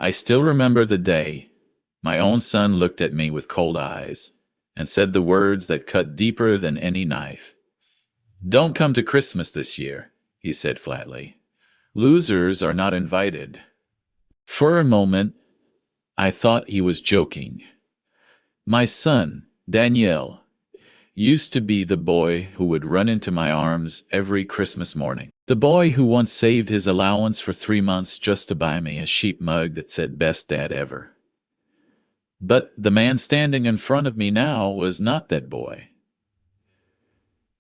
I still remember the day. My own son looked at me with cold eyes and said the words that cut deeper than any knife. "Don't come to Christmas this year," he said flatly. "Losers are not invited." For a moment, I thought he was joking. My son, Daniel, used to be the boy who would run into my arms every Christmas morning. The boy who once saved his allowance for 3 months just to buy me a sheep mug that said "Best Dad Ever." But the man standing in front of me now was not that boy.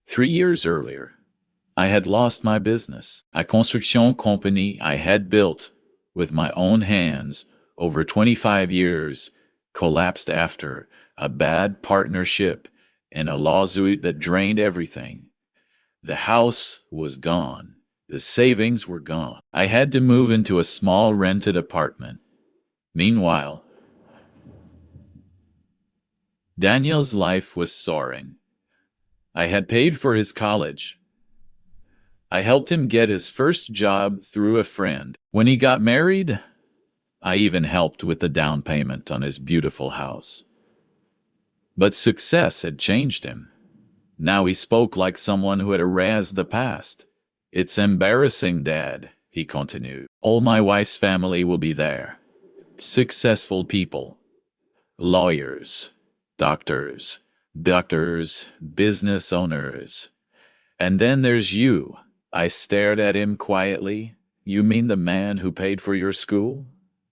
3 years earlier, I had lost my business. A construction company I had built with my own hands over 25 years collapsed after a bad partnership and a lawsuit that drained everything. The house was gone. The savings were gone. I had to move into a small rented apartment. Meanwhile, Daniel's life was soaring. I had paid for his college. I helped him get his first job through a friend. When he got married, I even helped with the down payment on his beautiful house. But success had changed him. Now he spoke like someone who had erased the past. "It's embarrassing, Dad," he continued. "All my wife's family will be there. Successful people. Lawyers, doctors, business owners. And then there's you." I stared at him quietly. "You mean the man who paid for your school?"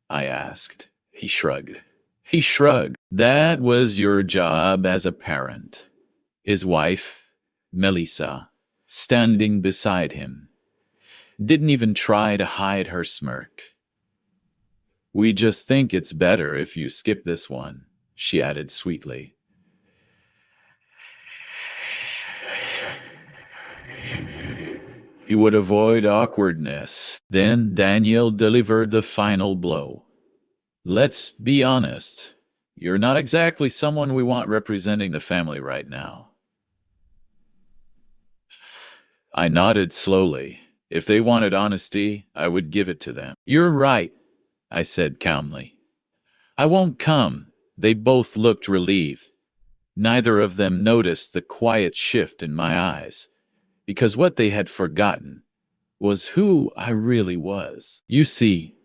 I asked. He shrugged. "That was your job as a parent." His wife, Melissa, standing beside him, didn't even try to hide her smirk. "We just think it's better if you skip this one," she added sweetly. He would avoid awkwardness. Then Daniel delivered the final blow. "Let's be honest. You're not exactly someone we want representing the family right now." I nodded slowly. If they wanted honesty, I would give it to them. "You're right," I said calmly. "I won't come." They both looked relieved. Neither of them noticed the quiet shift in my eyes, because what they had forgotten was who I really was. You see,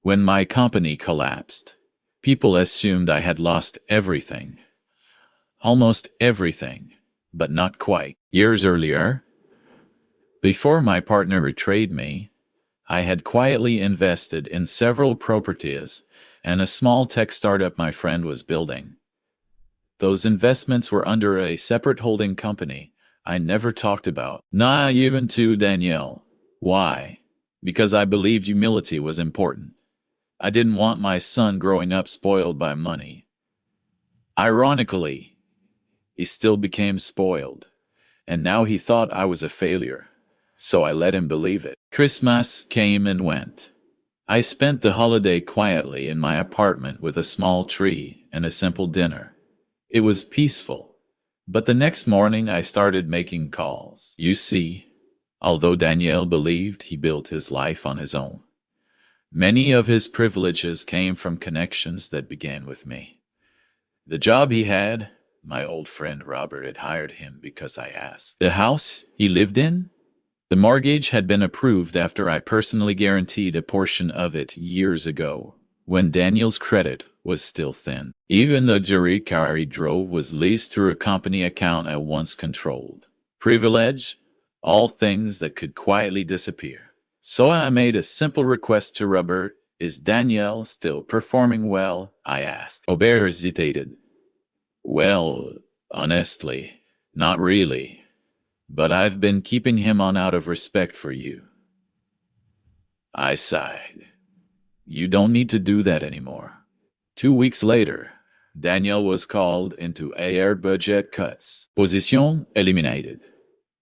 when my company collapsed, people assumed I had lost everything. Almost everything, but not quite. Years earlier, before my partner betrayed me, I had quietly invested in several properties and a small tech startup my friend was building. Those investments were under a separate holding company I never talked about, not even to Danielle. Why? Because I believed humility was important. I didn't want my son growing up spoiled by money. Ironically, he still became spoiled, and now he thought I was a failure, so I let him believe it. Christmas came and went. I spent the holiday quietly in my apartment with a small tree and a simple dinner. It was peaceful. But the next morning I started making calls. You see, although Daniel believed he built his life on his own, many of his privileges came from connections that began with me. The job he had, my old friend Robert had hired him because I asked. The house he lived in, the mortgage had been approved after I personally guaranteed a portion of it years ago, when Daniel's credit was still thin. Even the jury car he drove was leased through a company account I once controlled. Privilege, all things that could quietly disappear. So I made a simple request to Robert. "Is Daniel still performing well?" I asked. Robert hesitated. "Well, honestly, not really. But I've been keeping him on out of respect for you." I sighed. "You don't need to do that anymore." 2 weeks later, Daniel was called into air budget cuts. Position eliminated.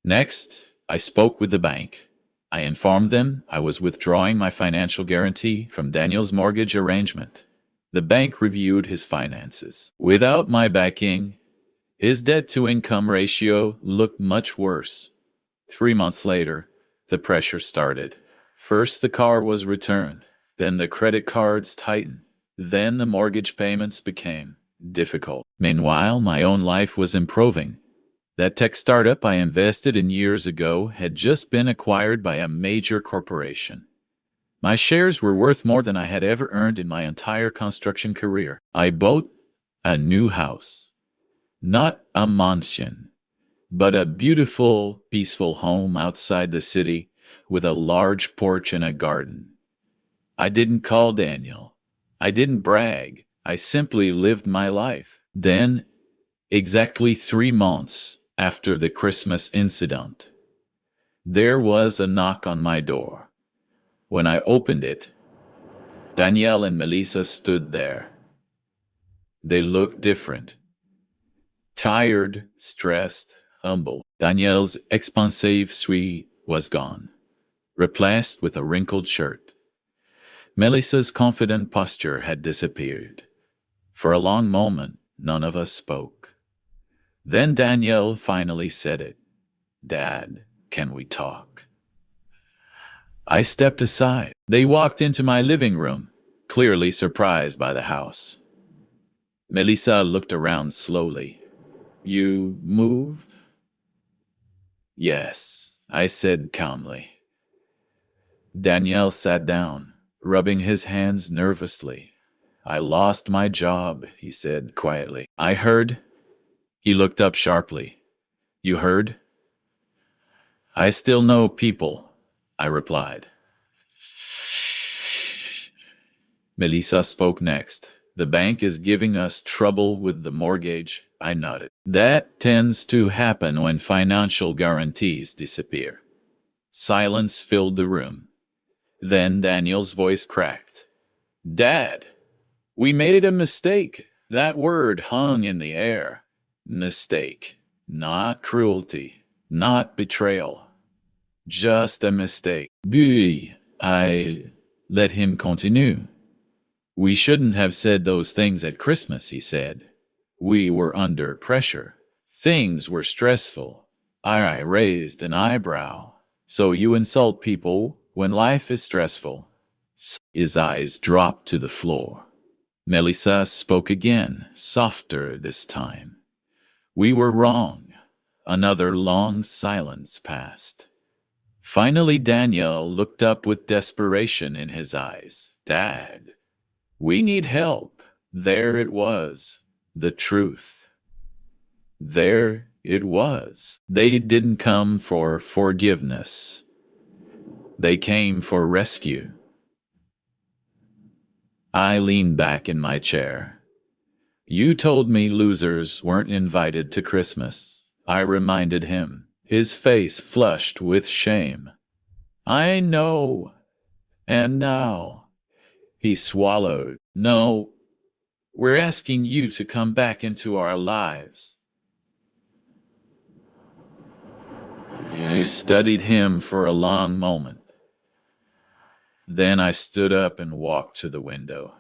Next, I spoke with the bank. I informed them I was withdrawing my financial guarantee from Daniel's mortgage arrangement. The bank reviewed his finances. Without my backing, his debt-to-income ratio looked much worse. 3 months later, the pressure started. First, the car was returned. Then the credit cards tightened. Then the mortgage payments became difficult. Meanwhile, my own life was improving. That tech startup I invested in years ago had just been acquired by a major corporation. My shares were worth more than I had ever earned in my entire construction career. I bought a new house. Not a mansion, but a beautiful, peaceful home outside the city with a large porch and a garden. I didn't call Daniel. I didn't brag. I simply lived my life. Then, exactly 3 months after the Christmas incident, there was a knock on my door. When I opened it, Danielle and Melissa stood there. They looked different. Tired, stressed, humble. Danielle's expansive suite was gone, replaced with a wrinkled shirt. Melissa's confident posture had disappeared. For a long moment, none of us spoke. Then Danielle finally said it. "Dad, can we talk?" I stepped aside. They walked into my living room, clearly surprised by the house. Melissa looked around slowly. "You moved?" "Yes," I said calmly. Daniel sat down, rubbing his hands nervously. "I lost my job," he said quietly. "I heard." He looked up sharply. "You heard?" "I still know people," I replied. Melissa spoke next. "The bank is giving us trouble with the mortgage," I nodded. "That tends to happen when financial guarantees disappear." Silence filled the room. Then Daniel's voice cracked. "Dad, we made a mistake." That word hung in the air. Mistake. Not cruelty. Not betrayal. Just a mistake. I let him continue. "We shouldn't have said those things at Christmas," he said. "We were under pressure. Things were stressful." I raised an eyebrow. "So you insult people when life is stressful?" His eyes dropped to the floor. Melissa spoke again, softer this time. "We were wrong." Another long silence passed. Finally, Daniel looked up with desperation in his eyes. "Dad, we need help." There it was, the truth. There it was. They didn't come for forgiveness. They came for rescue. I leaned back in my chair. "You told me losers weren't invited to Christmas," I reminded him, his face flushed with shame. "I know. And now," he swallowed. "No, we're asking you to come back into our lives." I studied him for a long moment. Then I stood up and walked to the window.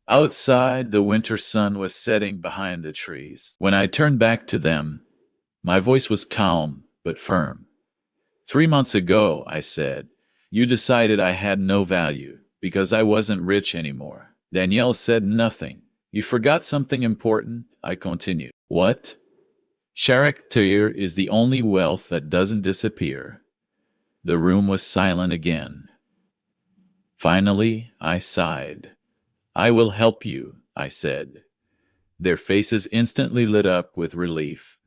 Outside, the winter sun was setting behind the trees. When I turned back to them, my voice was calm but firm. 3 months ago, I said, you decided I had no value because I wasn't rich anymore. Danielle said nothing. You forgot something important, I continued. What? Character is the only wealth that doesn't disappear. The room was silent again. Finally, I sighed. I will help you, I said. Their faces instantly lit up with relief.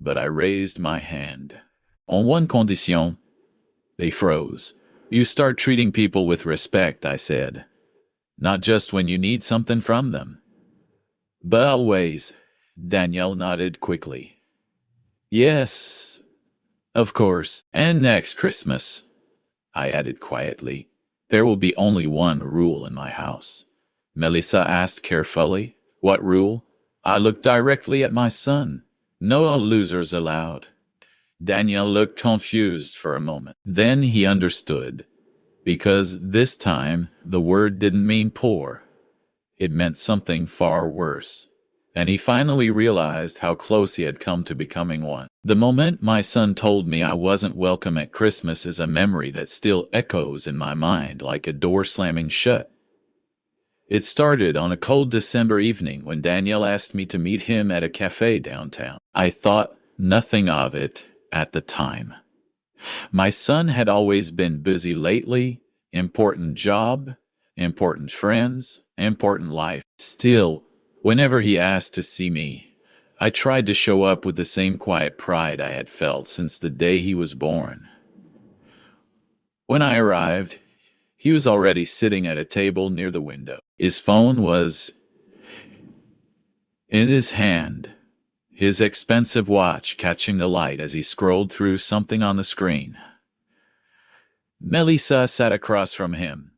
But I raised my hand. On one condition. They froze. You start treating people with respect, I said. Not just when you need something from them. But always, Danielle nodded quickly. Yes, of course. And next Christmas, I added quietly, there will be only one rule in my house. Melissa asked carefully, what rule? I looked directly at my son. No losers allowed. Daniel looked confused for a moment. Then he understood. Because this time, the word didn't mean poor. It meant something far worse. and he finally realized how close he had come to becoming one. The moment my son told me I wasn't welcome at Christmas is a memory that still echoes in my mind like a door slamming shut. It started on a cold December evening when Danielle asked me to meet him at a cafe downtown. I thought nothing of it at the time. My son had always been busy lately, important job, important friends, important life. Still, whenever he asked to see me, I tried to show up with the same quiet pride I had felt since the day he was born. When I arrived, he was already sitting at a table near the window. His phone was in his hand, his expensive watch catching the light as he scrolled through something on the screen. Melissa sat across from him,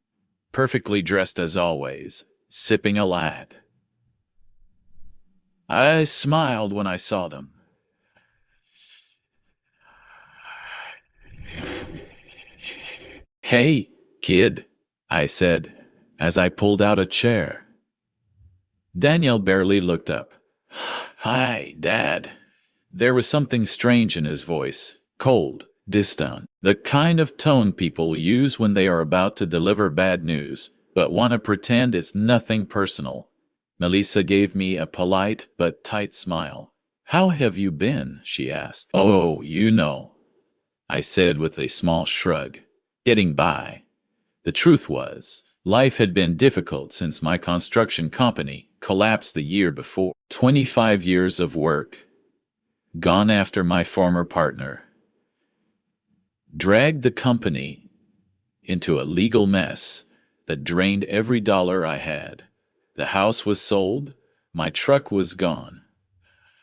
perfectly dressed as always, sipping a latte. I smiled when I saw them. "Hey, kid," I said, as I pulled out a chair. Daniel barely looked up. "Hi, Dad." There was something strange in his voice, cold, distant, the kind of tone people use when they are about to deliver bad news, but want to pretend it's nothing personal. Melissa gave me a polite but tight smile. "How have you been?" she asked. "Oh, you know," I said with a small shrug. "Getting by." The truth was, life had been difficult since my construction company collapsed the year before. 25 years of work, gone after my former partner, dragged the company into a legal mess that drained every dollar I had. The house was sold, my truck was gone.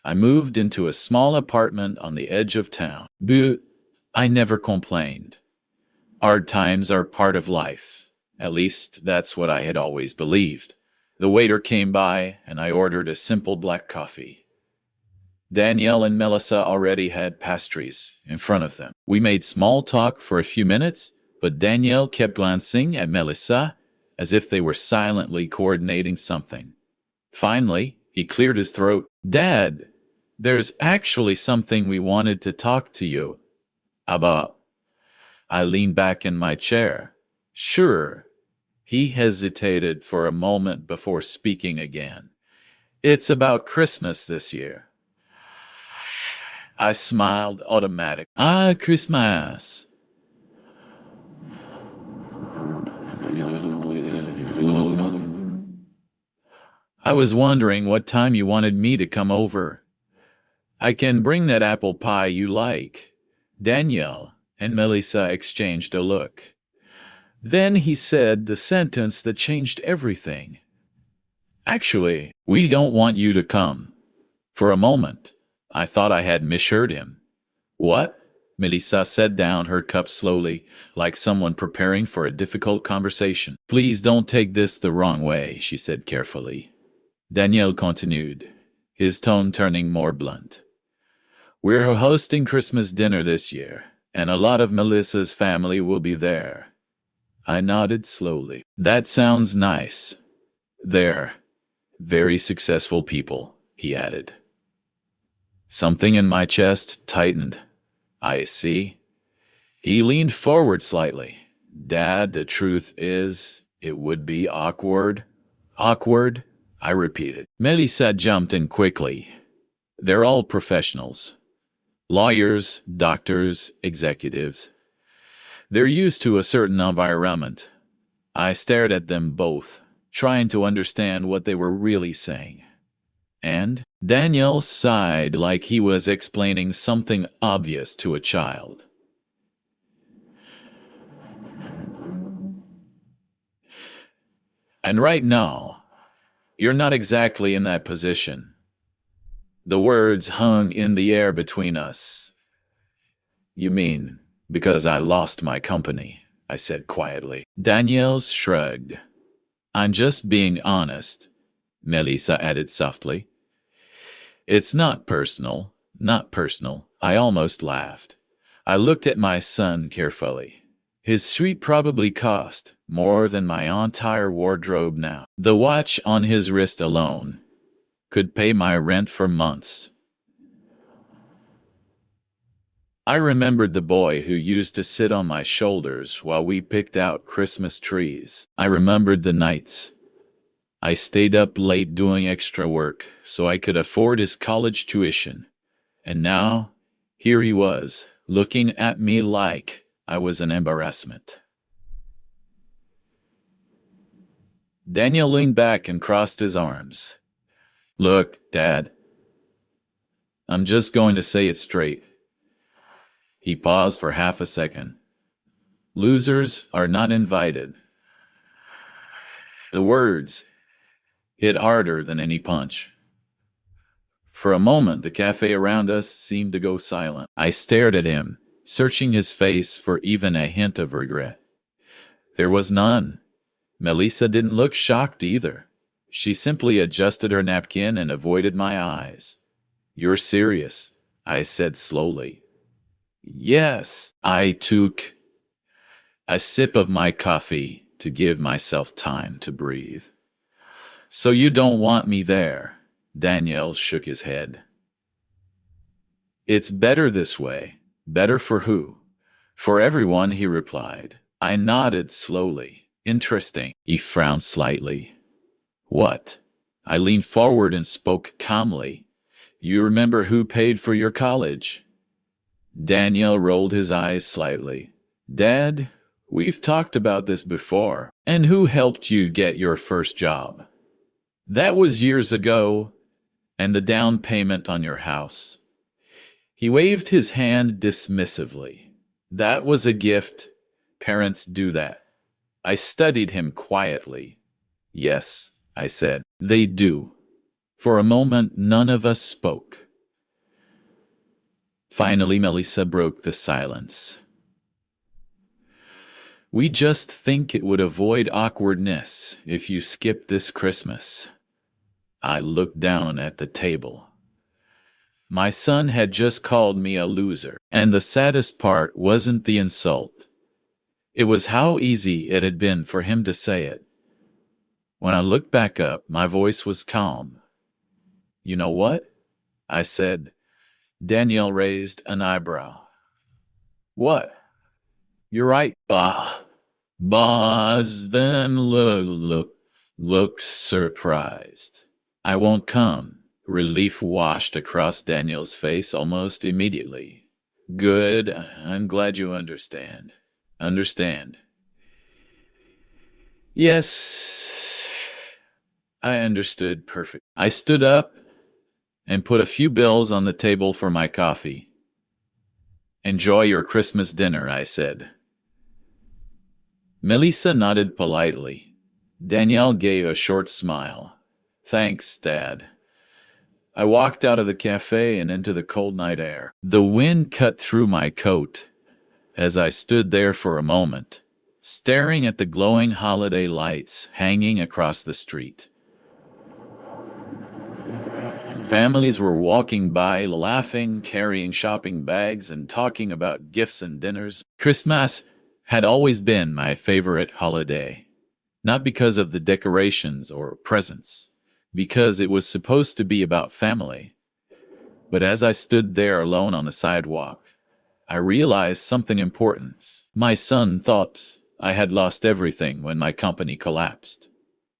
I moved into a small apartment on the edge of town. But I never complained. Hard times are part of life. At least that's what I had always believed. The waiter came by, and I ordered a simple black coffee. Danielle and Melissa already had pastries in front of them. We made small talk for a few minutes, but Danielle kept glancing at Melissa as if they were silently coordinating something. Finally, he cleared his throat. "Dad, there's actually something we wanted to talk to you about." I leaned back in my chair. "Sure." He hesitated for a moment before speaking again. "It's about Christmas this year." I smiled automatically. "Ah, Christmas." "I was wondering what time you wanted me to come over. I can bring that apple pie you like." Danielle and Melissa exchanged a look. Then he said the sentence that changed everything. "Actually, we don't want you to come." For a moment, I thought I had misheard him. "What?" Melissa set down her cup slowly, like someone preparing for a difficult conversation. "Please don't take this the wrong way," she said carefully. Daniel continued, his tone turning more blunt. "We're hosting Christmas dinner this year, and a lot of Melissa's family will be there." I nodded slowly. "That sounds nice. They're very successful people," he added. Something in my chest tightened. "I see." He leaned forward slightly. "Dad, the truth is, it would be awkward." "Awkward?" I repeated. Melissa jumped in quickly. "They're all professionals. Lawyers, doctors, executives. They're used to a certain environment." I stared at them both, trying to understand what they were really saying. And Daniel sighed like he was explaining something obvious to a child. "And right now, you're not exactly in that position." The words hung in the air between us. "You mean, because I lost my company?" I said quietly. Danielle shrugged. "I'm just being honest," Melissa added softly. "It's not personal, not personal." I almost laughed. I looked at my son carefully. His suite probably cost more than my entire wardrobe now. The watch on his wrist alone could pay my rent for months. I remembered the boy who used to sit on my shoulders while we picked out Christmas trees. I remembered the nights I stayed up late doing extra work so I could afford his college tuition. And now, here he was, looking at me like I was an embarrassment. Daniel leaned back and crossed his arms. Look, Dad, I'm just going to say it straight. He paused for half a second. Losers are not invited. The words hit harder than any punch. For a moment, the cafe around us seemed to go silent. I stared at him, searching his face for even a hint of regret. There was none. Melissa didn't look shocked either. She simply adjusted her napkin and avoided my eyes. You're serious, I said slowly. Yes, I took a sip of my coffee to give myself time to breathe. So you don't want me there? Daniel shook his head. It's better this way. Better for who? For everyone, he replied. I nodded slowly. Interesting. He frowned slightly. What? I leaned forward and spoke calmly. You remember who paid for your college? Daniel rolled his eyes slightly. Dad, we've talked about this before. And who helped you get your first job? That was years ago. And the down payment on your house. He waved his hand dismissively. That was a gift. Parents do that. I studied him quietly. Yes, I said, they do. For a moment, none of us spoke. Finally, Melissa broke the silence. We just think it would avoid awkwardness if you skipped this Christmas. I looked down at the table. My son had just called me a loser, and the saddest part wasn't the insult. It was how easy it had been for him to say it. When I looked back up, my voice was calm. You know what? I said. Danielle raised an eyebrow. What? You're right. Boz then looked surprised. I won't come. Relief washed across Daniel's face almost immediately. Good. I'm glad you understand. Understand. Yes, I understood perfect. I stood up and put a few bills on the table for my coffee. Enjoy your Christmas dinner, I said. Melissa nodded politely. Danielle gave a short smile. Thanks, Dad. I walked out of the cafe and into the cold night air. The wind cut through my coat as I stood there for a moment, staring at the glowing holiday lights hanging across the street. Families were walking by, laughing, carrying shopping bags, and talking about gifts and dinners. Christmas had always been my favorite holiday, not because of the decorations or presents, because it was supposed to be about family. But as I stood there alone on the sidewalk, I realized something important. My son thought I had lost everything when my company collapsed.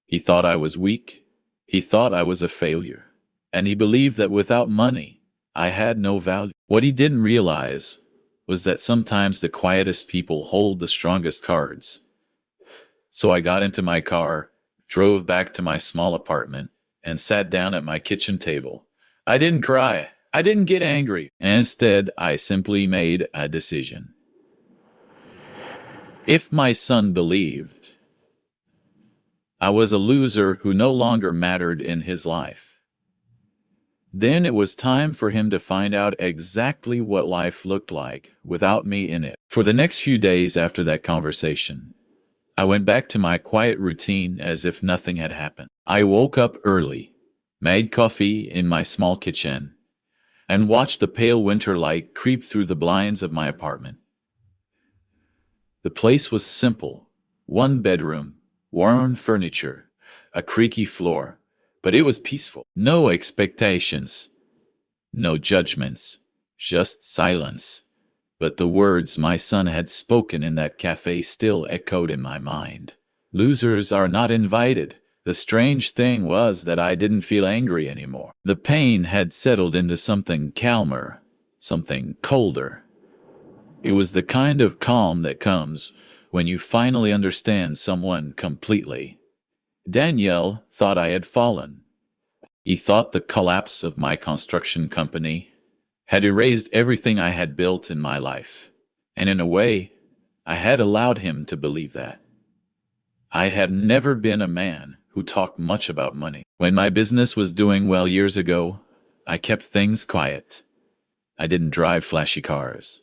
He thought I was weak. He thought I was a failure. And he believed that without money, I had no value. What he didn't realize was that sometimes the quietest people hold the strongest cards. So I got into my car, drove back to my small apartment, and sat down at my kitchen table. I didn't cry. I didn't get angry. Instead, I simply made a decision. If my son believed I was a loser who no longer mattered in his life, then it was time for him to find out exactly what life looked like without me in it. For the next few days after that conversation, I went back to my quiet routine as if nothing had happened. I woke up early, made coffee in my small kitchen, and watched the pale winter light creep through the blinds of my apartment. The place was simple. One bedroom, worn furniture, a creaky floor, But it was peaceful. No expectations, no judgments, just silence. But the words my son had spoken in that cafe still echoed in my mind. Losers are not invited. The strange thing was that I didn't feel angry anymore. The pain had settled into something calmer, something colder. It was the kind of calm that comes when you finally understand someone completely. Daniel thought I had fallen. He thought the collapse of my construction company had erased everything I had built in my life. And in a way, I had allowed him to believe that. I had never been a man who talked much about money. When my business was doing well years ago, I kept things quiet. I didn't drive flashy cars.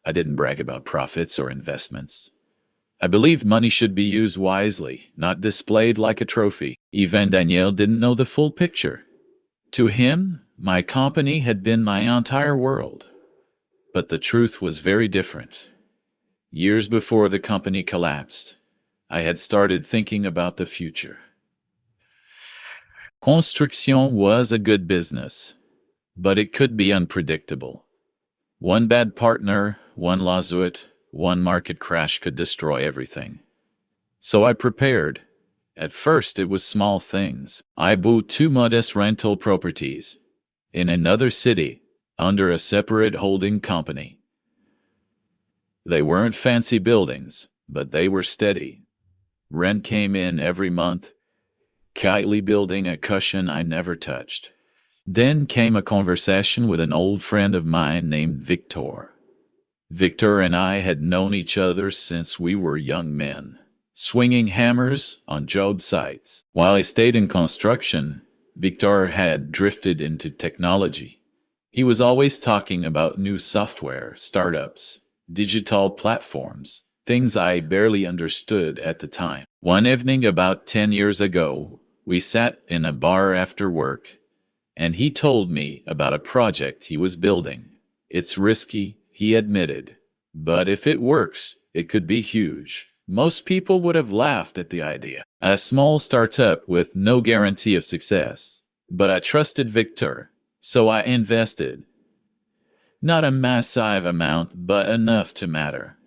I didn't brag about profits or investments. I believed money should be used wisely, not displayed like a trophy. Even Daniel didn't know the full picture. To him, my company had been my entire world. But the truth was very different. Years before the company collapsed, I had started thinking about the future. Construction was a good business, but it could be unpredictable. One bad partner, one lawsuit, one market crash could destroy everything. So I prepared. At first it was small things. I bought 2 modest rental properties in another city under a separate holding company. They weren't fancy buildings, but they were steady. Rent came in every month, quietly building a cushion I never touched. Then came a conversation with an old friend of mine named Victor. Victor and I had known each other since we were young men, swinging hammers on job sites. While I stayed in construction, Victor had drifted into technology. He was always talking about new software, startups, digital platforms, things I barely understood at the time. One evening about 10 years ago, we sat in a bar after work, and he told me about a project he was building. It's risky, he admitted, but if it works, it could be huge. Most people would have laughed at the idea. A small startup with no guarantee of success. But I trusted Victor, so I invested. Not a massive amount, but enough to matter.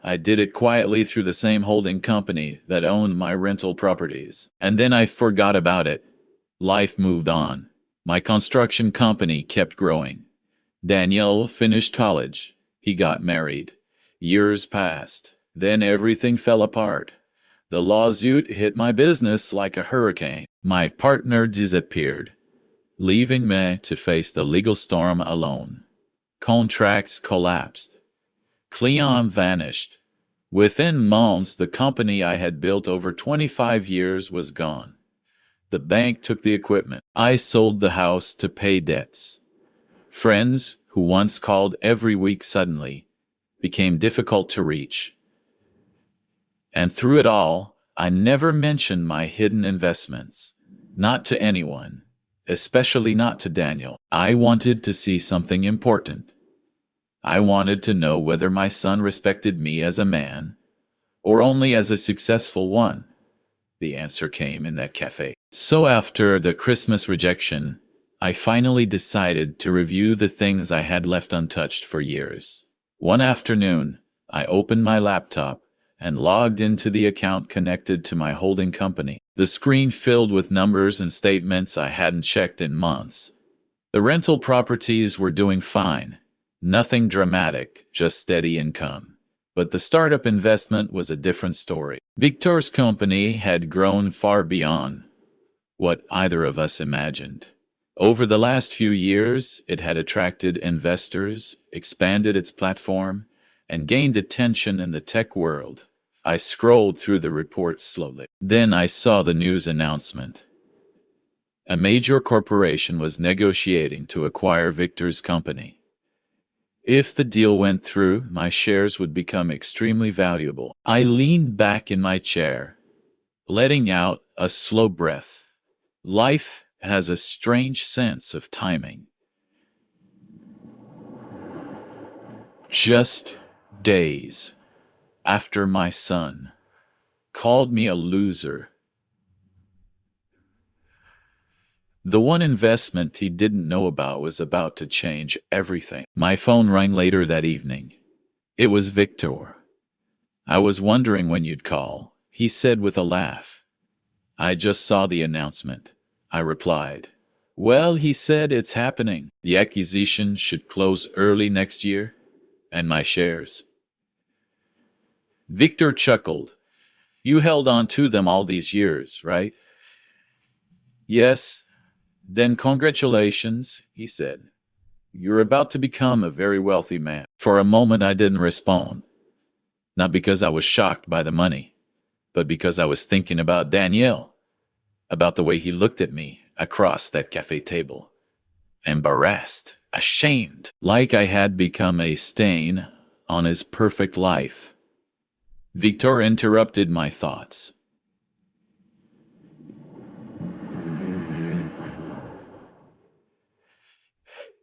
I did it quietly through the same holding company that owned my rental properties. And then I forgot about it. Life moved on. My construction company kept growing. Daniel finished college. He got married. Years passed. Then everything fell apart. The lawsuit hit my business like a hurricane. My partner disappeared, leaving me to face the legal storm alone. Contracts collapsed. Cleon vanished. Within months, the company I had built over 25 years was gone. The bank took the equipment. I sold the house to pay debts. Friends, who once called every week suddenly, became difficult to reach. And through it all, I never mentioned my hidden investments. Not to anyone, especially not to Daniel. I wanted to see something important. I wanted to know whether my son respected me as a man, or only as a successful one. The answer came in that cafe. So after the Christmas rejection, I finally decided to review the things I had left untouched for years. One afternoon, I opened my laptop and logged into the account connected to my holding company. The screen filled with numbers and statements I hadn't checked in months. The rental properties were doing fine. Nothing dramatic, just steady income. But the startup investment was a different story. Victor's company had grown far beyond what either of us imagined. Over the last few years, it had attracted investors, expanded its platform, and gained attention in the tech world. I scrolled through the reports slowly. Then I saw the news announcement. A major corporation was negotiating to acquire Victor's company. If the deal went through, my shares would become extremely valuable. I leaned back in my chair, letting out a slow breath. Life has a strange sense of timing. Just days after my son called me a loser, The one investment he didn't know about was about to change everything. My phone rang later that evening. It was Victor. "I was wondering when you'd call," he said with a laugh. "I just saw the announcement," I replied. "Well," he said, "it's happening. The acquisition should close early next year, and my shares." Victor chuckled. "You held on to them all these years, right?" "Yes." "Then congratulations," he said. "You're about to become a very wealthy man." For a moment I didn't respond. Not because I was shocked by the money, but because I was thinking about Daniel, about the way he looked at me across that cafe table. Embarrassed, ashamed, like I had become a stain on his perfect life. Victor interrupted my thoughts.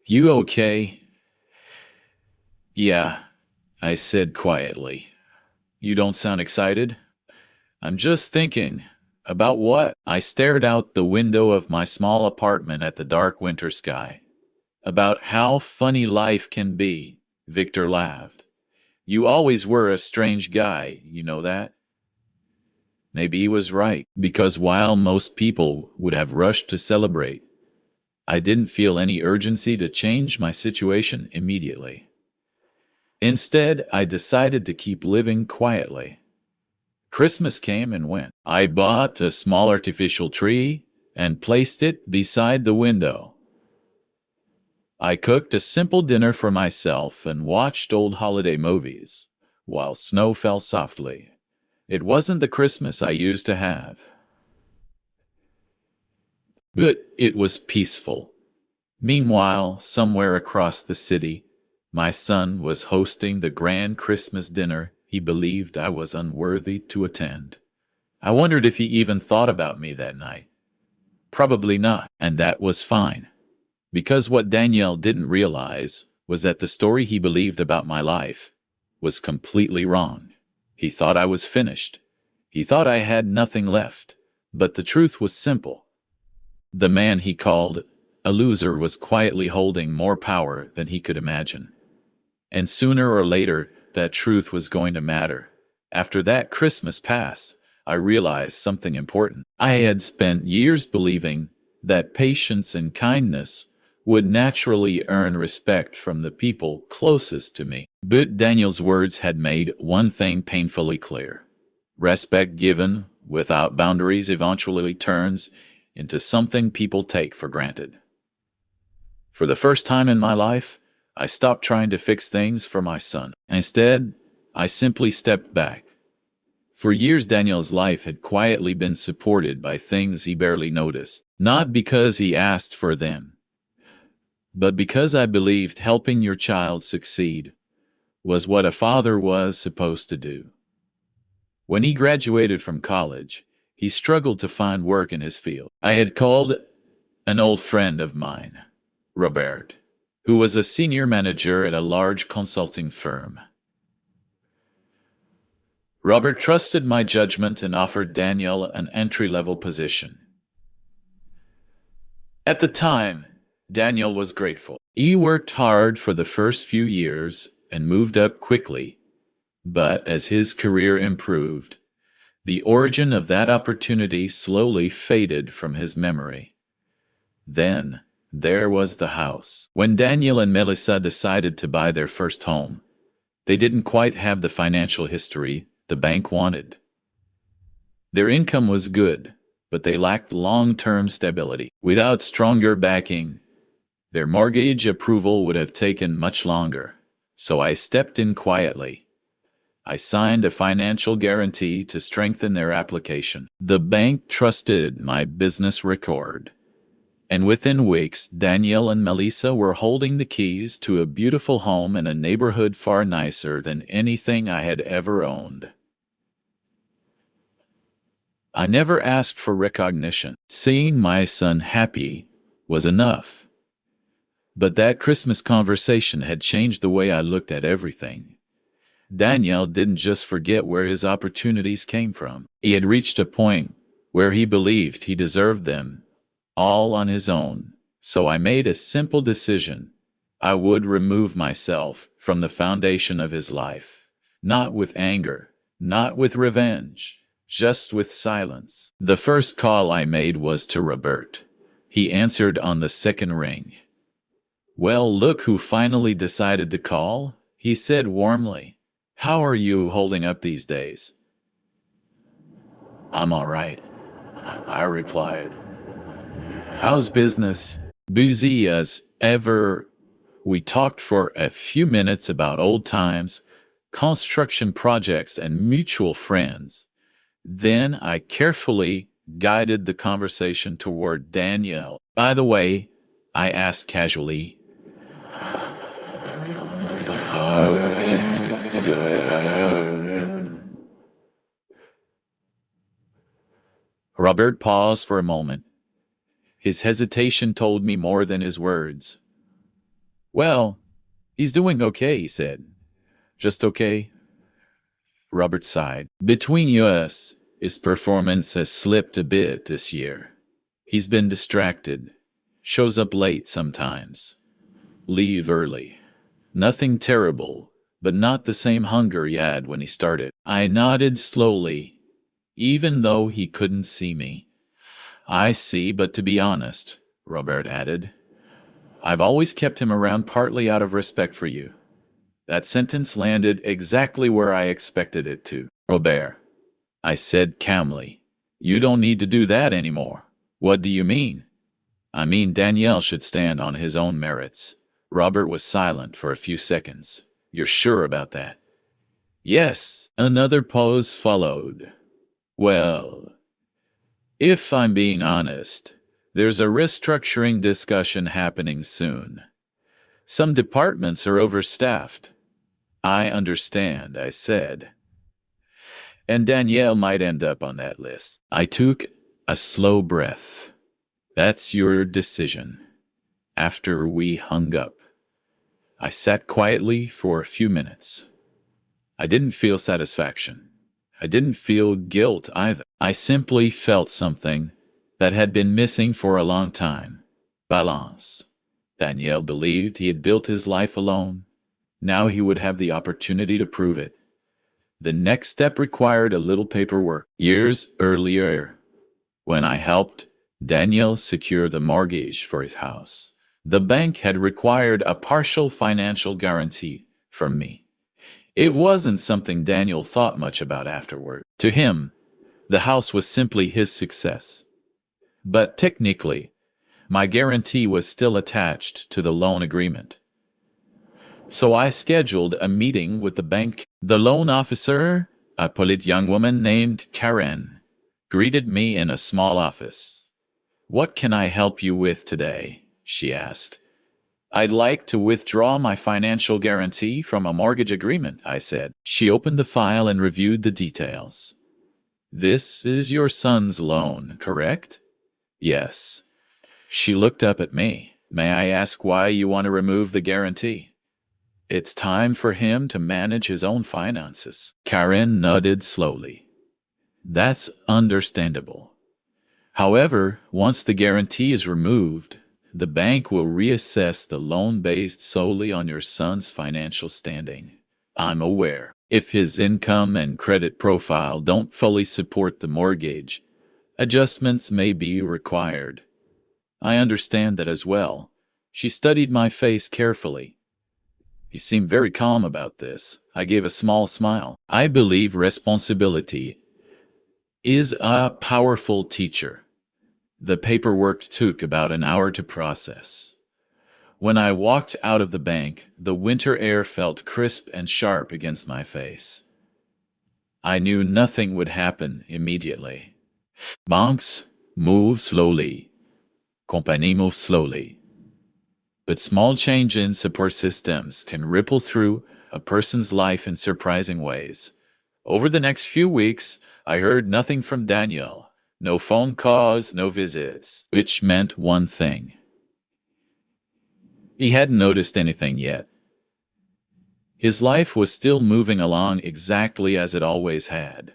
"You okay?" "Yeah," I said quietly. "You don't sound excited." "I'm just thinking." "About what?" I stared out the window of my small apartment at the dark winter sky. "About how funny life can be," Victor laughed. "You always were a strange guy, you know that?" Maybe he was right, because while most people would have rushed to celebrate, I didn't feel any urgency to change my situation immediately. Instead, I decided to keep living quietly. Christmas came and went. I bought a small artificial tree and placed it beside the window. I cooked a simple dinner for myself and watched old holiday movies while snow fell softly. It wasn't the Christmas I used to have, but it was peaceful. Meanwhile, somewhere across the city, my son was hosting the grand Christmas dinner he believed I was unworthy to attend. I wondered if he even thought about me that night. Probably not, and that was fine. Because what Daniel didn't realize was that the story he believed about my life was completely wrong. He thought I was finished. He thought I had nothing left. But the truth was simple. The man he called a loser was quietly holding more power than he could imagine. And sooner or later, that truth was going to matter. After that Christmas passed, I realized something important. I had spent years believing that patience and kindness would naturally earn respect from the people closest to me. But Daniel's words had made one thing painfully clear. Respect given without boundaries eventually turns into something people take for granted. For the first time in my life, I stopped trying to fix things for my son. Instead, I simply stepped back. For years, Daniel's life had quietly been supported by things he barely noticed, not because he asked for them, but because I believed helping your child succeed was what a father was supposed to do. When he graduated from college, he struggled to find work in his field. I had called an old friend of mine, Robert, who was a senior manager at a large consulting firm. Robert trusted my judgment and offered Daniel an entry-level position. At the time, Daniel was grateful. He worked hard for the first few years and moved up quickly, but as his career improved, the origin of that opportunity slowly faded from his memory. Then, there was the house. When Daniel and Melissa decided to buy their first home, they didn't quite have the financial history the bank wanted. Their income was good, but they lacked long-term stability. Without stronger backing, their mortgage approval would have taken much longer. So I stepped in quietly. I signed a financial guarantee to strengthen their application. The bank trusted my business record. And within weeks, Daniel and Melissa were holding the keys to a beautiful home in a neighborhood far nicer than anything I had ever owned. I never asked for recognition. Seeing my son happy was enough. But that Christmas conversation had changed the way I looked at everything. Daniel didn't just forget where his opportunities came from. He had reached a point where he believed he deserved them, all on his own. So I made a simple decision. I would remove myself from the foundation of his life. Not with anger, not with revenge, just with silence. The first call I made was to Robert. He answered on the second ring. "Well, look who finally decided to call," he said warmly. "How are you holding up these days?" "I'm all right," I replied. "How's business?" "Busy as ever." We talked for a few minutes about old times, construction projects, and mutual friends. Then I carefully guided the conversation toward Danielle. "By the way," I asked casually, Robert paused for a moment. His hesitation told me more than his words. "Well, he's doing okay," he said. "Just okay." Robert sighed. "Between us, his performance has slipped a bit this year. He's been distracted. Shows up late sometimes. Leave early. Nothing terrible, but not the same hunger he had when he started." I nodded slowly, even though he couldn't see me. "I see, but to be honest," Robert added, "I've always kept him around partly out of respect for you." That sentence landed exactly where I expected it to. "Robert," I said calmly, "you don't need to do that anymore." "What do you mean?" "I mean Danielle should stand on his own merits." Robert was silent for a few seconds. "You're sure about that?" "Yes." Another pause followed. "Well, if I'm being honest, there's a restructuring discussion happening soon. Some departments are overstaffed." "I understand," I said. "And Danielle might end up on that list." I took a slow breath. "That's your decision." After we hung up, I sat quietly for a few minutes. I didn't feel satisfaction. I didn't feel guilt either. I simply felt something that had been missing for a long time. Balance. Danielle believed he had built his life alone. Now he would have the opportunity to prove it. The next step required a little paperwork. Years earlier, when I helped Danielle secure the mortgage for his house, the bank had required a partial financial guarantee from me. It wasn't something Daniel thought much about afterward. To him, the house was simply his success. But technically, my guarantee was still attached to the loan agreement. So I scheduled a meeting with the bank. The loan officer, a polite young woman named Karen, greeted me in a small office. "What can I help you with today?" she asked. "I'd like to withdraw my financial guarantee from a mortgage agreement," I said. She opened the file and reviewed the details. "This is your son's loan, correct?" "Yes." She looked up at me. "May I ask why you want to remove the guarantee?" "It's time for him to manage his own finances." Karen nodded slowly. "That's understandable. However, once the guarantee is removed, the bank will reassess the loan based solely on your son's financial standing. I'm aware. If his income and credit profile don't fully support the mortgage, adjustments may be required." I understand that as well. She studied my face carefully. "You seem very calm about this." I gave a small smile. "I believe responsibility is a powerful teacher." The paperwork took about an hour to process. When I walked out of the bank, the winter air felt crisp and sharp against my face. I knew nothing would happen immediately. Banks move slowly. Compagnies move slowly. But small change in support systems can ripple through a person's life in surprising ways. Over the next few weeks, I heard nothing from Daniel. No phone calls, no visits, which meant one thing. He hadn't noticed anything yet. His life was still moving along exactly as it always had.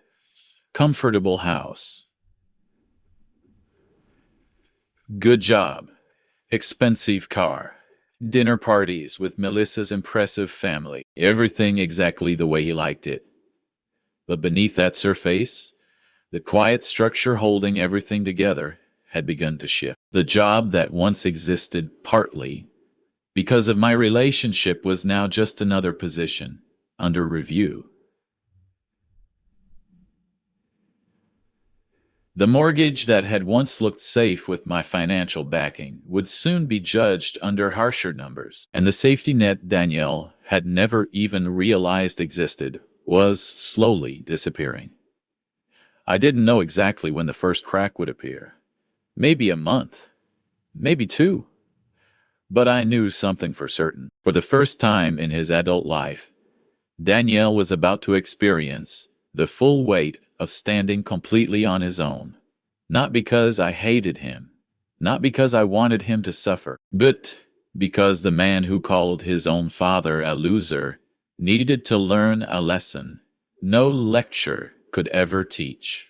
Comfortable house. Good job. Expensive car. Dinner parties with Melissa's impressive family. Everything exactly the way he liked it. But beneath that surface, the quiet structure holding everything together had begun to shift. The job that once existed partly because of my relationship was now just another position under review. The mortgage that had once looked safe with my financial backing would soon be judged under harsher numbers, and the safety net Danielle had never even realized existed was slowly disappearing. I didn't know exactly when the first crack would appear. Maybe a month, maybe two. But I knew something for certain. For the first time in his adult life, Danielle was about to experience the full weight of standing completely on his own. Not because I hated him, not because I wanted him to suffer, but because the man who called his own father a loser needed to learn a lesson no lecture could ever teach.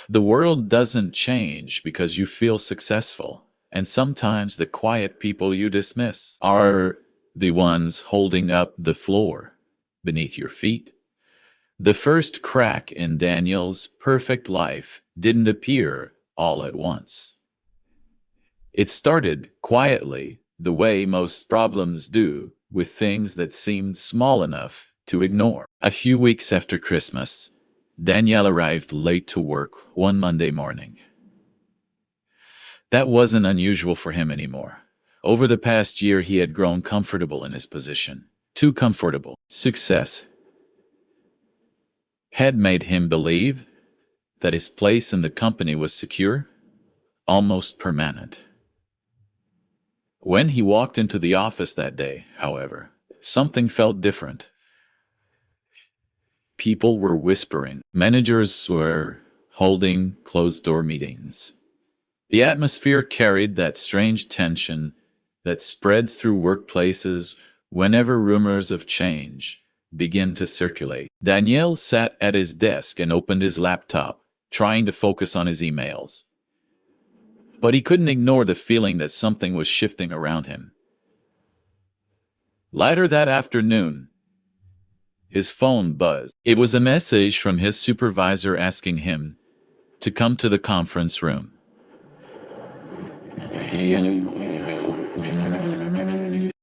The world doesn't change because you feel successful, and sometimes the quiet people you dismiss are the ones holding up the floor beneath your feet. The first crack in Daniel's perfect life didn't appear all at once. It started quietly, the way most problems do, with things that seemed small enough to ignore. A few weeks after Christmas, Danielle arrived late to work one Monday morning. That wasn't unusual for him anymore. Over the past year, he had grown comfortable in his position. Too comfortable. Success had made him believe that his place in the company was secure, almost permanent. When he walked into the office that day, however, something felt different. People were whispering. Managers were holding closed-door meetings. The atmosphere carried that strange tension that spreads through workplaces whenever rumors of change begin to circulate. Danielle sat at his desk and opened his laptop, trying to focus on his emails. But he couldn't ignore the feeling that something was shifting around him. Later that afternoon, his phone buzzed. It was a message from his supervisor asking him to come to the conference room.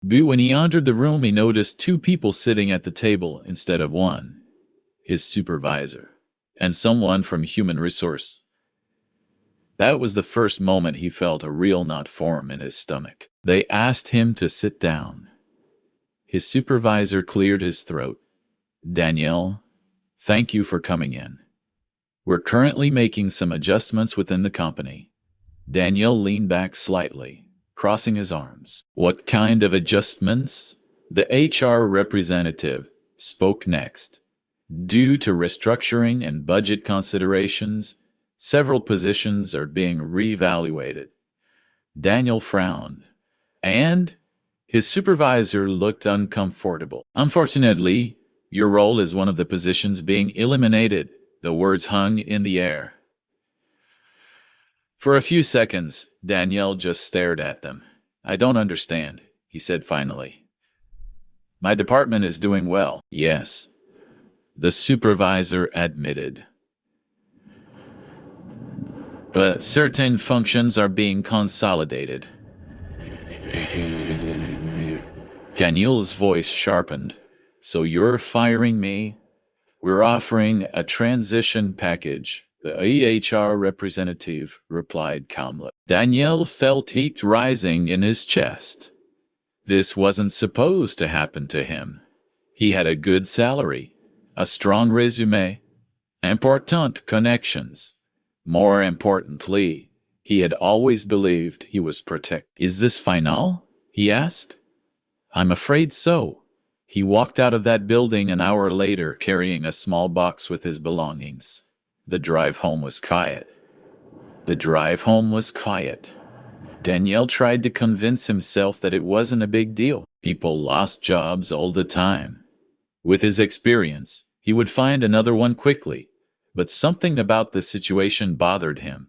But when he entered the room, he noticed two people sitting at the table instead of one, his supervisor, and someone from human resource. That was the first moment he felt a real knot form in his stomach. They asked him to sit down. His supervisor cleared his throat. Danielle, thank you for coming in. We're currently making some adjustments within the company. Danielle leaned back slightly, crossing his arms. What kind of adjustments? The HR representative spoke next. Due to restructuring and budget considerations, several positions are being reevaluated. Daniel frowned, and his supervisor looked uncomfortable. Unfortunately, your role is one of the positions being eliminated. The words hung in the air. For a few seconds, Danielle just stared at them. I don't understand, he said finally. My department is doing well. Yes, the supervisor admitted. But certain functions are being consolidated. Daniel's voice sharpened. So you're firing me? We're offering a transition package. The EHR representative replied calmly. Danielle felt heat rising in his chest. This wasn't supposed to happen to him. He had a good salary, a strong resume, important connections. More importantly, he had always believed he was protected. Is this final? He asked. I'm afraid so. He walked out of that building an hour later carrying a small box with his belongings. The drive home was quiet. Danielle tried to convince himself that it wasn't a big deal. People lost jobs all the time. With his experience, he would find another one quickly. But something about the situation bothered him.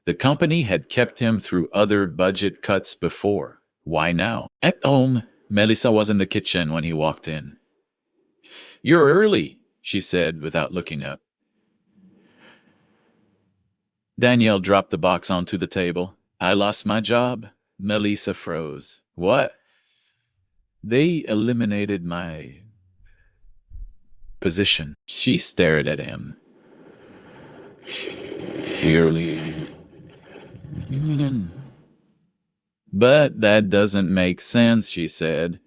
The company had kept him through other budget cuts before. Why now? At home, Melissa was in the kitchen when he walked in. "You're early," she said without looking up. Danielle dropped the box onto the table. "I lost my job." Melissa froze. "What?" "They eliminated my position." She stared at him. "Clearly. But that doesn't make sense," she said.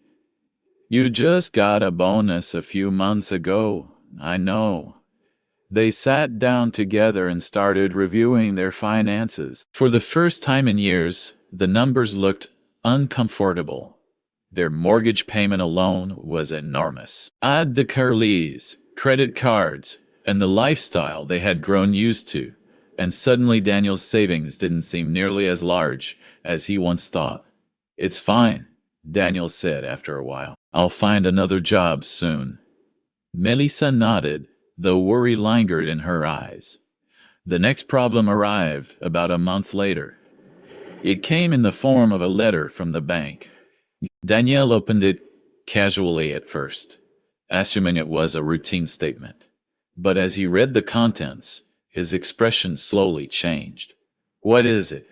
"You just got a bonus a few months ago." "I know." They sat down together and started reviewing their finances. For the first time in years, the numbers looked uncomfortable. Their mortgage payment alone was enormous. Add the car lease, credit cards, and the lifestyle they had grown used to, and suddenly Daniel's savings didn't seem nearly as large as he once thought. "It's fine," Daniel said after a while. "I'll find another job soon." Melissa nodded, though worry lingered in her eyes. The next problem arrived about a month later. It came in the form of a letter from the bank. Daniel opened it casually at first, assuming it was a routine statement. But as he read the contents, his expression slowly changed. "What is it?"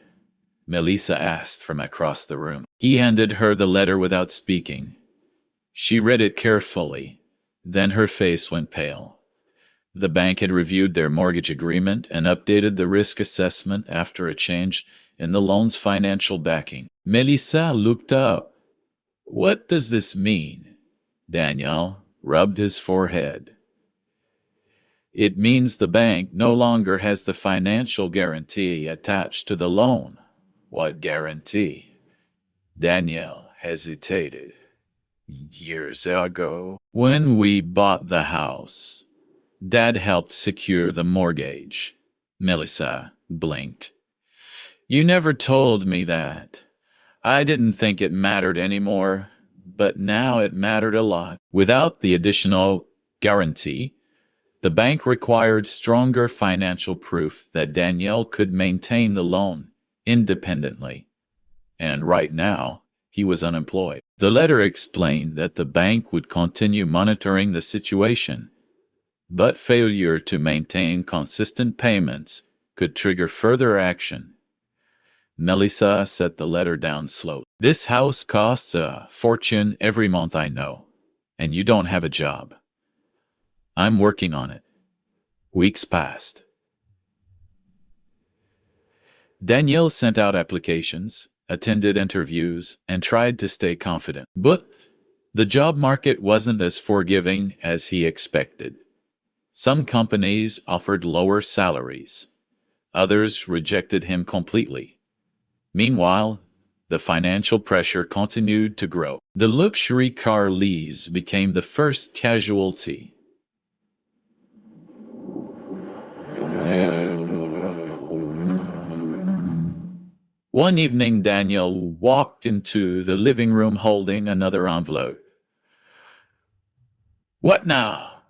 Melissa asked from across the room. He handed her the letter without speaking. She read it carefully. Then her face went pale. The bank had reviewed their mortgage agreement and updated the risk assessment after a change in the loan's financial backing. Melissa looked up. "What does this mean?" Daniel rubbed his forehead. "It means the bank no longer has the financial guarantee attached to the loan." "What guarantee?" Daniel hesitated. "Years ago, when we bought the house, Dad helped secure the mortgage." Melissa blinked. "You never told me that. I didn't think it mattered anymore, but now it mattered a lot." Without the additional guarantee, the bank required stronger financial proof that Daniel could maintain the loan independently. And right now, he was unemployed. The letter explained that the bank would continue monitoring the situation, but failure to maintain consistent payments could trigger further action. Melissa set the letter down slowly. "This house costs a fortune every month, I know, and you don't have a job. I'm working on it." Weeks passed. Danielle sent out applications, attended interviews, and tried to stay confident. But the job market wasn't as forgiving as he expected. Some companies offered lower salaries. Others rejected him completely. Meanwhile, the financial pressure continued to grow. The luxury car lease became the first casualty. One evening, Daniel walked into the living room holding another envelope. "What now?"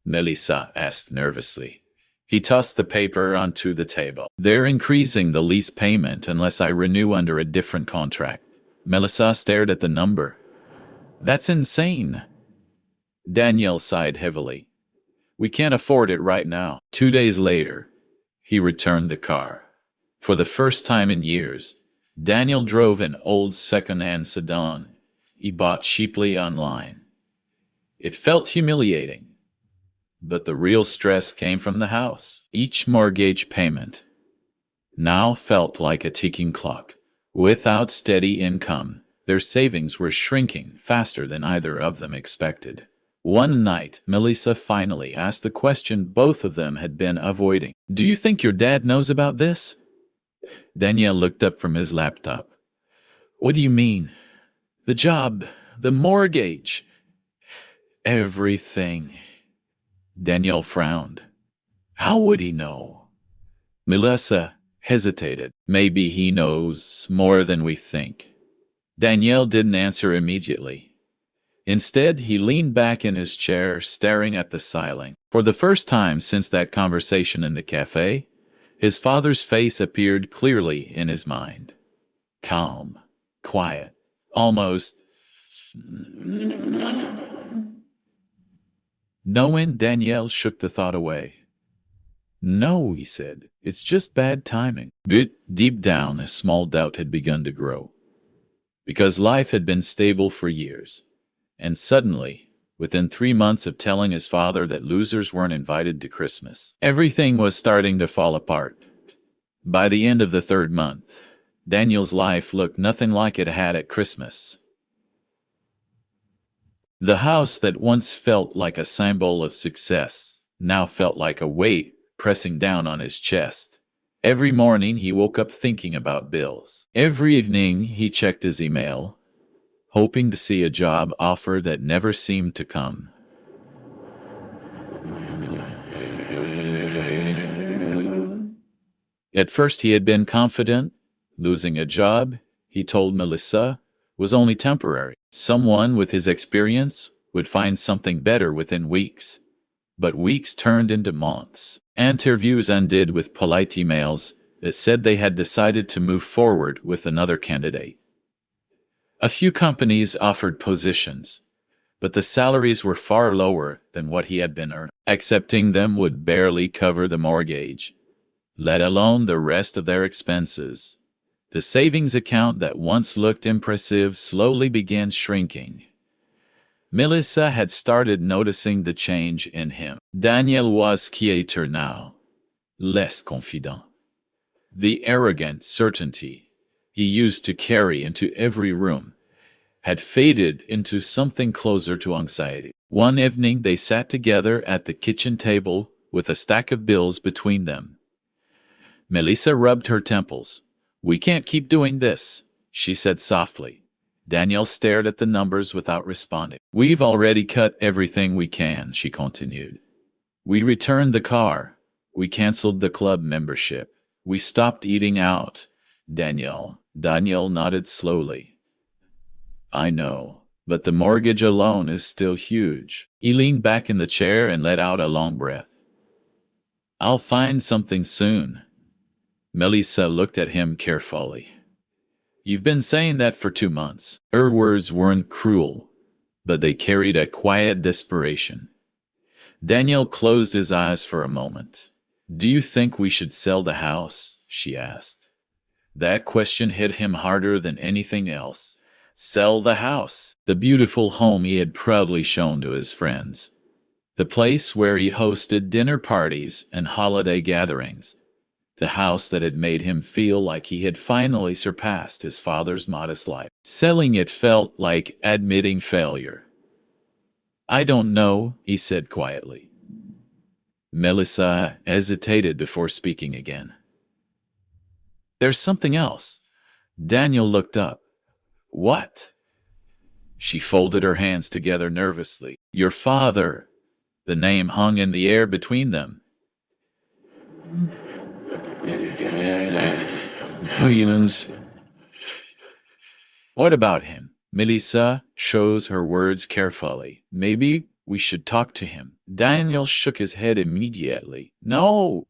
Melissa asked nervously. He tossed the paper onto the table. "They're increasing the lease payment unless I renew under a different contract." Melissa stared at the number. "That's insane." Daniel sighed heavily. "We can't afford it right now." 2 days later, he returned the car. For the first time in years, Daniel drove an old second-hand sedan he bought cheaply online. It felt humiliating. But the real stress came from the house. Each mortgage payment now felt like a ticking clock. Without steady income, their savings were shrinking faster than either of them expected. One night, Melissa finally asked the question both of them had been avoiding. "Do you think your dad knows about this?" Daniel looked up from his laptop. "What do you mean?" "The job, the mortgage, everything." Daniel frowned. "How would he know?" Melissa hesitated. "Maybe he knows more than we think." Daniel didn't answer immediately. Instead, he leaned back in his chair, staring at the ceiling. For the first time since that conversation in the cafe, His father's face appeared clearly in his mind. Calm, quiet, almost knowing. Danielle shook the thought away. No, he said, it's just bad timing. But deep down, a small doubt had begun to grow. Because life had been stable for years. And suddenly, within 3 months of telling his father that losers weren't invited to Christmas, everything was starting to fall apart. By the end of the 3rd month, Daniel's life looked nothing like it had at Christmas. The house that once felt like a symbol of success now felt like a weight pressing down on his chest. Every morning he woke up thinking about bills. Every evening he checked his email, hoping to see a job offer that never seemed to come. At first he had been confident. Losing a job, he told Melissa, was only temporary. Someone with his experience would find something better within weeks. But weeks turned into months. Interviews ended with polite emails that said they had decided to move forward with another candidate. A few companies offered positions, but the salaries were far lower than what he had been earning. Accepting them would barely cover the mortgage, let alone the rest of their expenses. The savings account that once looked impressive slowly began shrinking. Melissa had started noticing the change in him. Daniel was quieter now, less confident. The arrogant certainty he used to carry into every room had faded into something closer to anxiety. One evening they sat together at the kitchen table with a stack of bills between them. Melissa rubbed her temples. "We can't keep doing this," she said softly. Daniel stared at the numbers without responding. "We've already cut everything we can," she continued. "We returned the car. We canceled the club membership. We stopped eating out." Daniel nodded slowly. "I know, but the mortgage alone is still huge." He leaned back in the chair and let out a long breath. "I'll find something soon." Melissa looked at him carefully. "You've been saying that for 2 months." Her words weren't cruel, but they carried a quiet desperation. Daniel closed his eyes for a moment. "Do you think we should sell the house?" she asked. That question hit him harder than anything else. Sell the house, the beautiful home he had proudly shown to his friends. The place where he hosted dinner parties and holiday gatherings. The house that had made him feel like he had finally surpassed his father's modest life. Selling it felt like admitting failure. "I don't know," he said quietly. Melissa hesitated before speaking again. "There's something else." Daniel looked up. "What?" She folded her hands together nervously. "Your father." The name hung in the air between them. "What about him?" Melissa chose her words carefully. "Maybe we should talk to him." Daniel shook his head immediately. "No."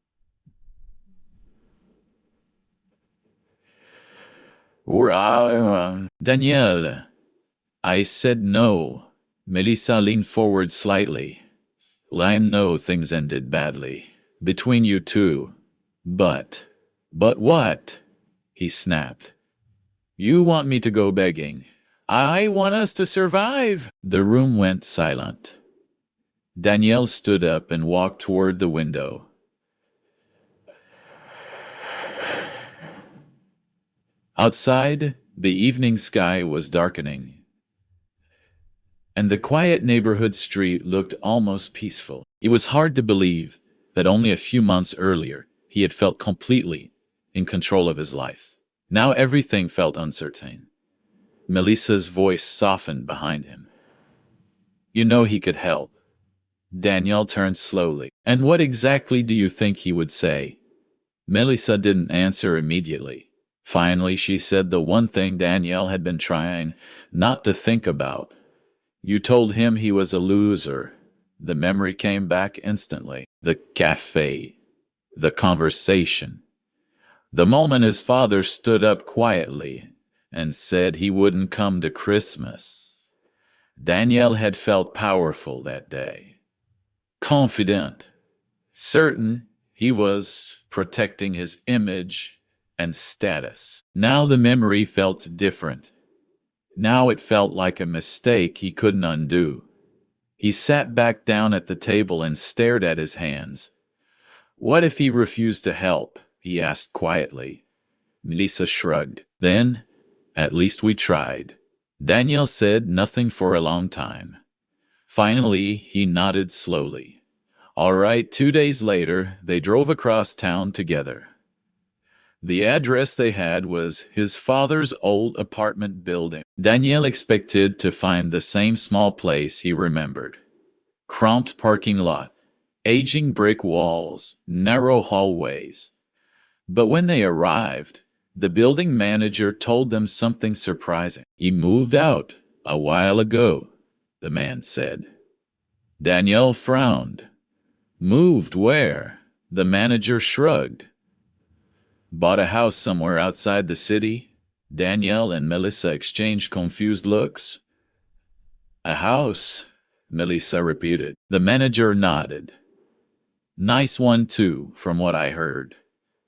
"Danielle." "I said no." Melissa leaned forward slightly. "I know things ended badly. Between you two. But what?" he snapped. "You want me to go begging. I want us to survive." The room went silent. Danielle stood up and walked toward the window. Outside, the evening sky was darkening, and the quiet neighborhood street looked almost peaceful. It was hard to believe that only a few months earlier he had felt completely in control of his life. Now everything felt uncertain. Melissa's voice softened behind him. "You know he could help." Daniel turned slowly. "And what exactly do you think he would say?" Melissa didn't answer immediately. Finally, she said the one thing Daniel had been trying not to think about. "You told him he was a loser." The memory came back instantly. The cafe. The conversation. The moment his father stood up quietly and said he wouldn't come to Christmas. Danielle had felt powerful that day. Confident. Certain he was protecting his image and status. Now the memory felt different. Now it felt like a mistake he couldn't undo. He sat back down at the table and stared at his hands. What if he refused to help? He asked quietly. Melissa shrugged. Then, at least we tried. Daniel said nothing for a long time. Finally, he nodded slowly. All right, 2 days later, they drove across town together. The address they had was his father's old apartment building. Daniel expected to find the same small place he remembered. Cramped parking lot, aging brick walls, narrow hallways. But when they arrived, the building manager told them something surprising. He moved out a while ago, the man said. Daniel frowned. Moved where? The manager shrugged. Bought a house somewhere outside the city? Danielle and Melissa exchanged confused looks. A house, Melissa repeated. The manager nodded. Nice one too, from what I heard.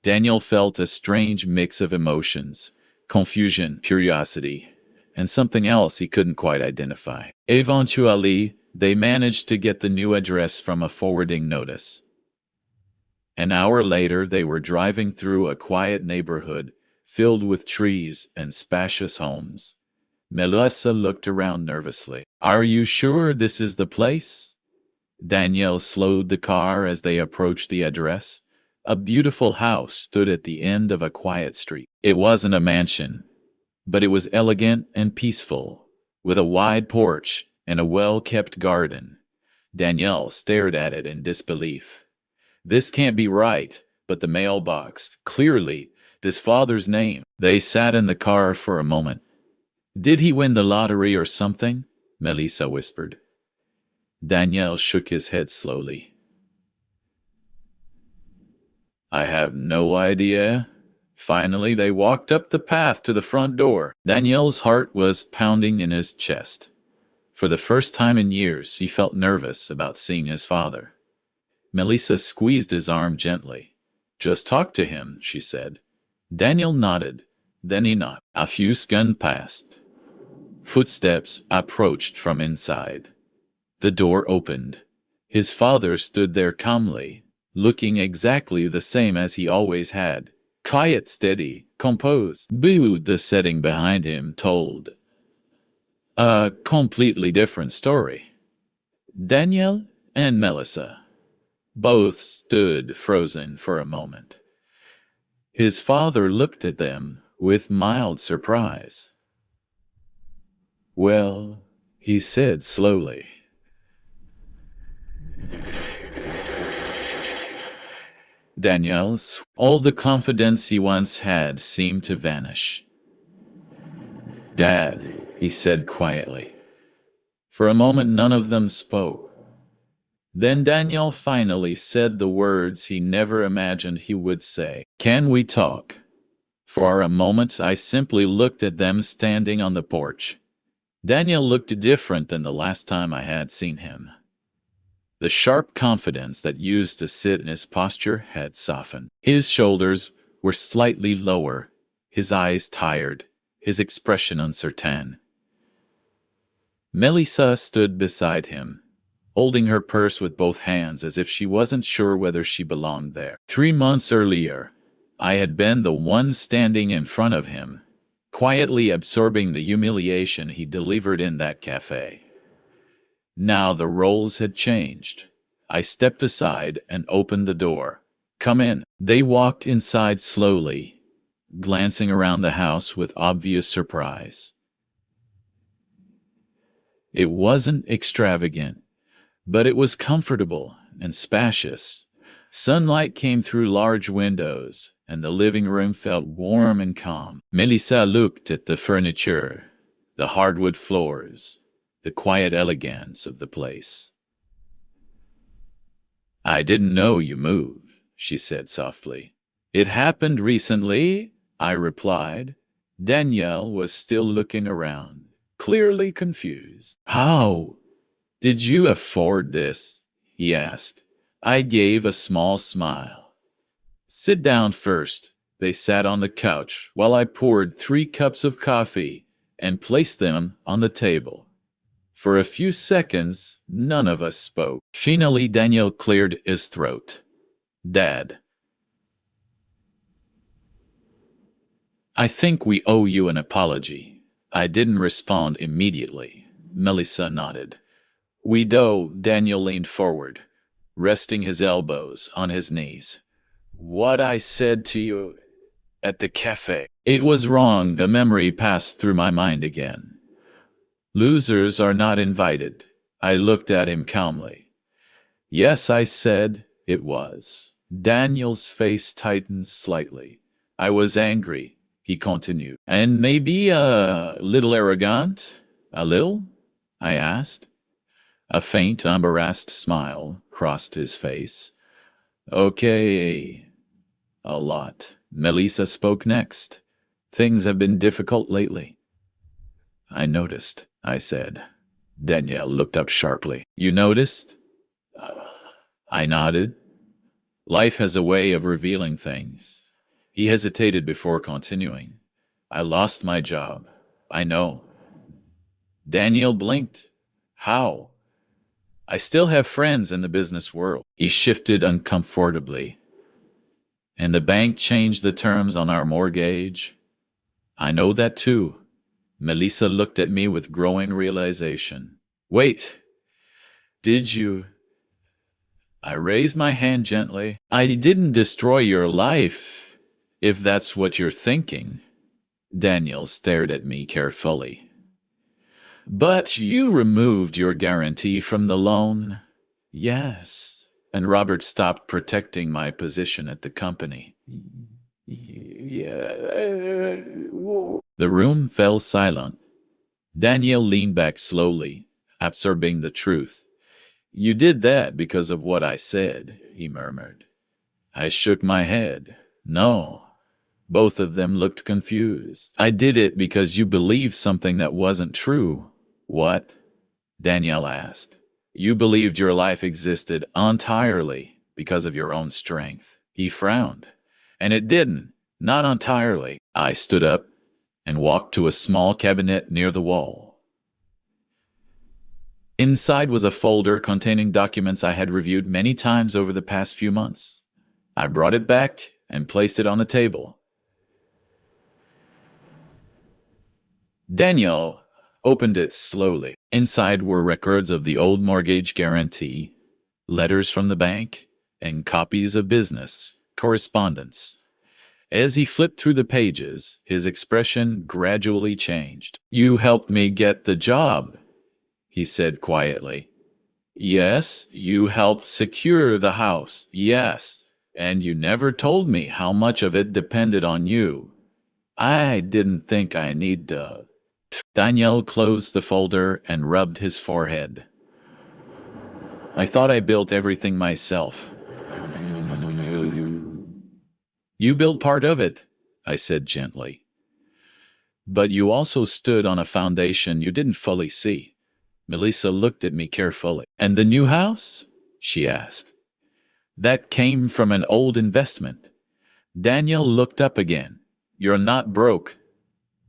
Daniel felt a strange mix of emotions, confusion, curiosity, and something else he couldn't quite identify. Eventually, they managed to get the new address from a forwarding notice. An hour later, they were driving through a quiet neighborhood filled with trees and spacious homes. Melissa looked around nervously. Are you sure this is the place? Danielle slowed the car as they approached the address. A beautiful house stood at the end of a quiet street. It wasn't a mansion, but it was elegant and peaceful, with a wide porch and a well-kept garden. Danielle stared at it in disbelief. This can't be right, but the mailbox, clearly, his father's name. They sat in the car for a moment. Did he win the lottery or something? Melissa whispered. Daniel shook his head slowly. I have no idea. Finally, they walked up the path to the front door. Daniel's heart was pounding in his chest. For the first time in years, he felt nervous about seeing his father. Melissa squeezed his arm gently. Just talk to him, she said. Daniel nodded. Then he nodded. A few seconds passed. Footsteps approached from inside. The door opened. His father stood there calmly, looking exactly the same as he always had. Quiet, steady, composed. But the setting behind him told a completely different story. Daniel and Melissa both stood frozen for a moment. His father looked at them with mild surprise. Well, he said slowly. Daniel's, all the confidence he once had seemed to vanish. Dad, he said quietly. For a moment none of them spoke. Then Daniel finally said the words he never imagined he would say. Can we talk? For a moment I simply looked at them standing on the porch. Daniel looked different than the last time I had seen him. The sharp confidence that used to sit in his posture had softened. His shoulders were slightly lower, his eyes tired, his expression uncertain. Melissa stood beside him, holding her purse with both hands as if she wasn't sure whether she belonged there. 3 months earlier, I had been the one standing in front of him, quietly absorbing the humiliation he delivered in that cafe. Now the roles had changed. I stepped aside and opened the door. Come in. They walked inside slowly, glancing around the house with obvious surprise. It wasn't extravagant, but it was comfortable and spacious. Sunlight came through large windows, and the living room felt warm and calm. Melissa looked at the furniture, the hardwood floors, the quiet elegance of the place. I didn't know you moved, she said softly. It happened recently, I replied. Danielle was still looking around, clearly confused. How did you afford this? He asked. I gave a small smile. Sit down first. They sat on the couch while I poured 3 cups of coffee and placed them on the table. For a few seconds, none of us spoke. Finally, Daniel cleared his throat. Dad, I think we owe you an apology. I didn't respond immediately. Melissa nodded. We do. Daniel leaned forward, resting his elbows on his knees. What I said to you at the cafe. It was wrong. A memory passed through my mind again. Losers are not invited. I looked at him calmly. Yes, I said it was. Daniel's face tightened slightly. I was angry, he continued. And maybe a little arrogant? A little? I asked. A faint, embarrassed smile crossed his face. Okay. A lot. Melissa spoke next. Things have been difficult lately. I noticed, I said. Danielle looked up sharply. You noticed? I nodded. Life has a way of revealing things. He hesitated before continuing. I lost my job. I know. Daniel blinked. How? I still have friends in the business world. He shifted uncomfortably. And the bank changed the terms on our mortgage. I know that too. Melissa looked at me with growing realization. Wait, did you? I raised my hand gently. I didn't destroy your life, if that's what you're thinking. Daniel stared at me carefully. But you removed your guarantee from the loan? Yes. And Robert stopped protecting my position at the company. Yeah. The room fell silent. Daniel leaned back slowly, absorbing the truth. You did that because of what I said, he murmured. I shook my head. No. Both of them looked confused. I did it because you believed something that wasn't true. What? Danielle asked. You believed your life existed entirely because of your own strength. He frowned. And it didn't. Not entirely. I stood up and walked to a small cabinet near the wall. Inside was a folder containing documents I had reviewed many times over the past few months. I brought it back and placed it on the table. Daniel opened it slowly. Inside were records of the old mortgage guarantee, letters from the bank, and copies of business correspondence. As he flipped through the pages, his expression gradually changed. You helped me get the job, he said quietly. Yes, you helped secure the house. Yes, and you never told me how much of it depended on you. I didn't think I need to. Daniel closed the folder and rubbed his forehead. I thought I built everything myself. You built part of it, I said gently. But you also stood on a foundation you didn't fully see. Melissa looked at me carefully. And the new house? She asked. That came from an old investment. Daniel looked up again. You're not broke.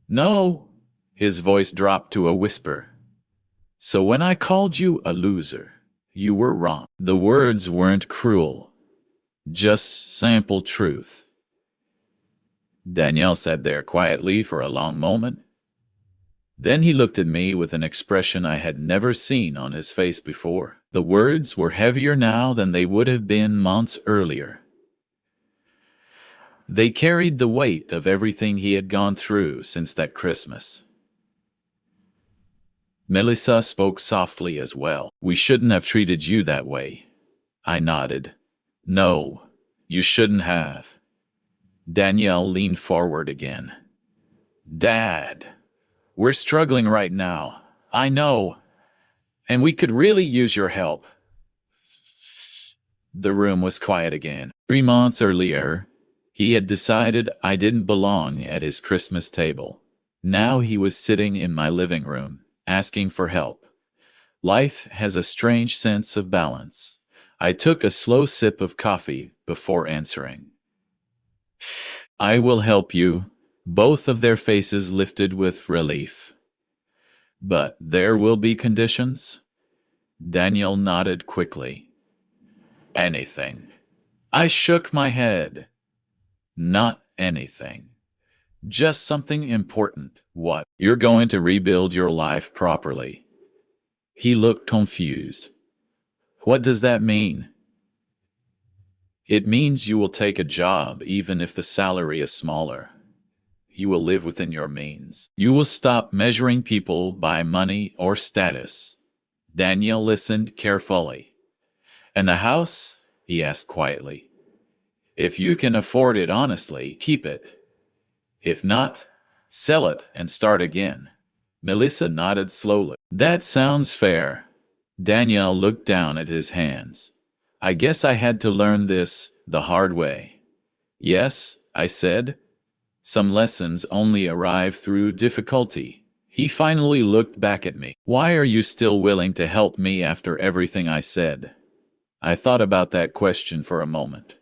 No. His voice dropped to a whisper. So when I called you a loser, you were wrong. The words weren't cruel, just simple truth. Daniel sat there quietly for a long moment. Then he looked at me with an expression I had never seen on his face before. The words were heavier now than they would have been months earlier. They carried the weight of everything he had gone through since that Christmas. Melissa spoke softly as well. We shouldn't have treated you that way. I nodded. No, you shouldn't have. Danielle leaned forward again. Dad, we're struggling right now. I know. And we could really use your help. The room was quiet again. 3 months earlier, he had decided I didn't belong at his Christmas table. Now he was sitting in my living room, asking for help. Life has a strange sense of balance. I took a slow sip of coffee before answering. I will help you. Both of their faces lifted with relief. But there will be conditions? Daniel nodded quickly. Anything. I shook my head. Not anything. Just something important. What? You're going to rebuild your life properly. He looked confused. What does that mean? It means you will take a job even if the salary is smaller. You will live within your means. You will stop measuring people by money or status. Daniel listened carefully. And the house? He asked quietly. If you can afford it honestly, keep it. If not, sell it and start again. Melissa nodded slowly. That sounds fair. Daniel looked down at his hands. I guess I had to learn this the hard way. Yes, I said. Some lessons only arrive through difficulty. He finally looked back at me. Why are you still willing to help me after everything I said? I thought about that question for a moment.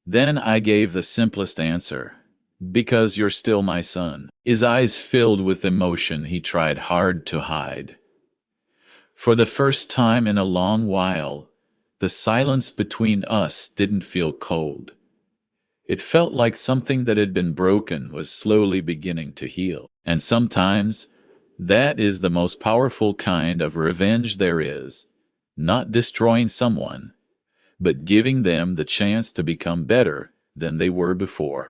Then I gave the simplest answer. Because you're still my son. His eyes filled with emotion he tried hard to hide. For the first time in a long while, the silence between us didn't feel cold. It felt like something that had been broken was slowly beginning to heal. And sometimes, that is the most powerful kind of revenge there is. Not destroying someone, but giving them the chance to become better than they were before.